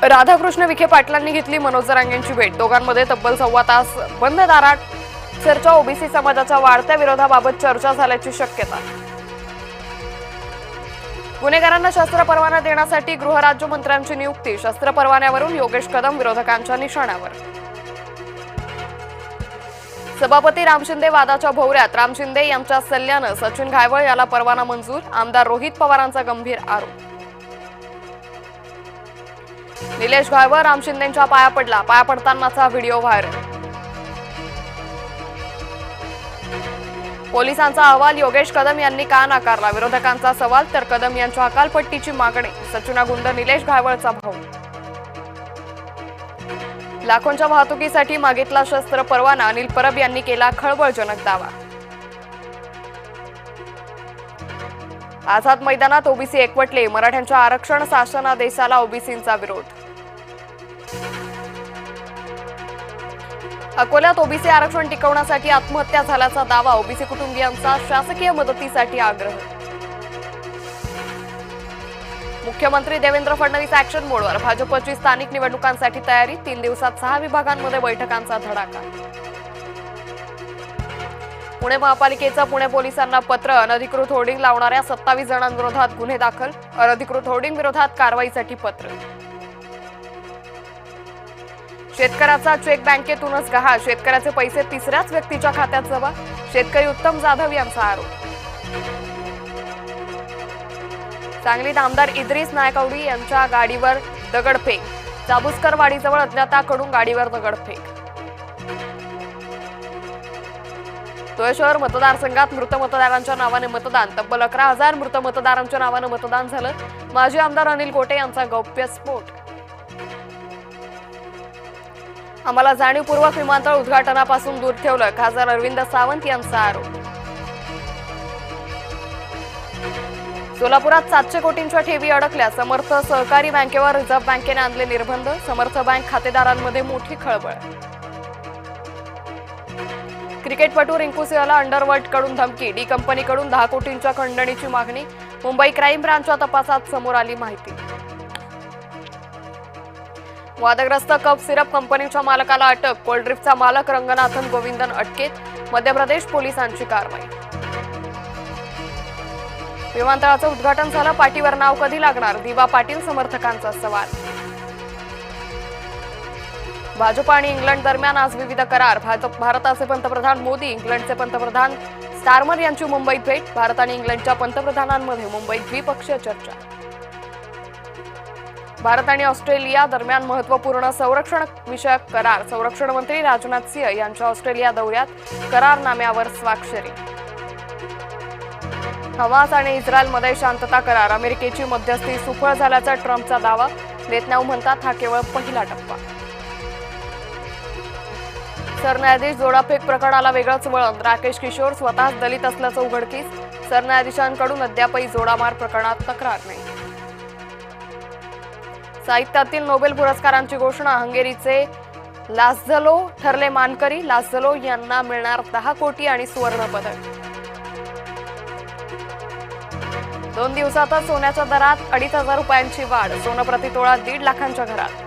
राधाकृष्ण विखे पाटलांनी घेतली मनोज जरांगेंची भेट। दोघांमध्ये तब्बल 1.25 तास बंद दारात चर्चा। ओबीसी समाजाच्या वाढत्या विरोधाबाबत चर्चा झाल्याची शक्यता। गुन्हेगारांना शस्त्र परवाना देण्यासाठी गृहराज्यमंत्र्यांची नियुक्ती। शस्त्र परवान्यावरून योगेश कदम विरोधकांच्या निशाण्यावर। सभापती राम शिंदे वादाच्या भोवऱ्यात। राम शिंदे यांच्या सल्ल्यानं सचिन घायवळ याला परवाना मंजूर। आमदार रोहित पवारांचा गंभीर आरोप। निलेश घायवळ राम शिंदेंच्या पाया पडला। पाया पडतानाचा व्हिडिओ व्हायरल। पोलिसांचा अहवाल योगेश कदम यांनी का नाकारला? विरोधकांचा सवाल। तर कदम यांच्या हकालपट्टीची मागणी। सचिना गुंड निलेश घायवळचा भाऊ। लाखोंच्या वाहतुकीसाठी मागितला शस्त्र परवाना। अनिल परब यांनी केला खळबळजनक दावा। आझाद मैदानात ओबीसी एकवटले। मराठ्यांच्या आरक्षण शासनादेशाला ओबीसींचा विरोध। अकोल्यात ओबीसी आरक्षण टिकवण्यासाठी आत्महत्या झाल्याचा दावा। ओबीसी कुटुंबियांचा शासकीय मदतीसाठी आग्रह। मुख्यमंत्री देवेंद्र फडणवीस ऍक्शन मोडवर। भाजपची स्थानिक निवडणुकांसाठी तयारी। 3 दिवसात 6 विभागांमध्ये बैठकांचा धडाका। पुणे महापालिकेचं पुणे पोलिसांना पत्र। अनधिकृत होर्डिंग लावणाऱ्या 27 जणांविरोधात गुन्हे दाखल। अनधिकृत होर्डिंग विरोधात कारवाईसाठी पत्र। शेतकऱ्याचा चेक बँकेतूनच गहाळ। शेतकऱ्याचे पैसे तिसऱ्याच व्यक्तीच्या खात्यात जमा। शेतकरी उत्तम जाधव यांचा आरोप। सांगलीत आमदार इद्रिस नायकवडी यांच्या गाडीवर दगडफेक। चाबुस्करवाडीजवळ अज्ञाताकडून गाडीवर दगडफेक। धुळे शहर मतदारसंघात मृत मतदारांच्या नावाने मतदान। तब्बल 11,000 मृत मतदारांच्या नावाने मतदान झालं। माजी आमदार अनिल गोटे यांचा गौप्यस्फोट। आम्हाला जाणीवपूर्वक विमानतळ उद्घाटनापासून दूर ठेवलं। खासदार अरविंद सावंत यांचा आरोप। सोलापुरात 700 कोटींच्या ठेवी अडकल्या। समर्थ सहकारी बँकेवर रिझर्व्ह बँकेने आणले निर्बंध। समर्थ बँक खातेदारांमध्ये मोठी खळबळ। क्रिकेटपटू रिंकू सिंहला अंडरवर्ल्डकडून धमकी। डी कंपनीकडून 10 कोटींच्या खंडणीची मागणी। मुंबई क्राईम ब्रांचच्या तपासात समोर आली माहिती। वादग्रस्त कप सिरप कंपनीच्या मालकाला अटक। कोल्ड्रिफ्टचा मालक रंगनाथन गोविंदन अटकेत। मध्य प्रदेश पोलिसांची कारवाई। विमानतळाचं उद्घाटन झालं। पाटीवर नाव कधी लागणार? दिवा पाटील समर्थकांचा सवाल। भाजप आणि इंग्लंड दरम्यान आज विविध करार। भारताचे पंतप्रधान मोदी इंग्लंडचे पंतप्रधान स्टारमर यांची मुंबईत भेट। भारत आणि इंग्लंडच्या पंतप्रधानांमध्ये मुंबईत द्विपक्षीय चर्चा। भारत आणि ऑस्ट्रेलिया दरम्यान महत्त्वपूर्ण संरक्षण विषयक करार। संरक्षण मंत्री राजनाथ सिंह यांच्या ऑस्ट्रेलिया दौऱ्यात करारनाम्यावर स्वाक्षरी। हमास आणि इस्रायलमध्ये शांतता करार। अमेरिकेची मध्यस्थी सुफळ झाल्याचा ट्रम्पचा दावा। नेतन्याहू म्हणतात हा केवळ पहिला टप्पा। सरन्यायाधीश जोडाफेक प्रकरणाला वेगळंच वळण। राकेश किशोर स्वतःच दलित असल्याचं उघडकीस। सरन्यायाधीशांकडून अद्यापही जोडामार प्रकरणात तक्रार नाही। साहित्यातील नोबेल पुरस्कारांची घोषणा। हंगेरीचे लाझलो ठरले मानकरी। लाझलो यांना मिळणार 10 कोटी आणि सुवर्ण पदक। 2 दिवसातच सोन्याच्या दरात 2,500 रुपयांची वाढ। सोनं प्रतितोळा 1.5 लाखांच्या घरात।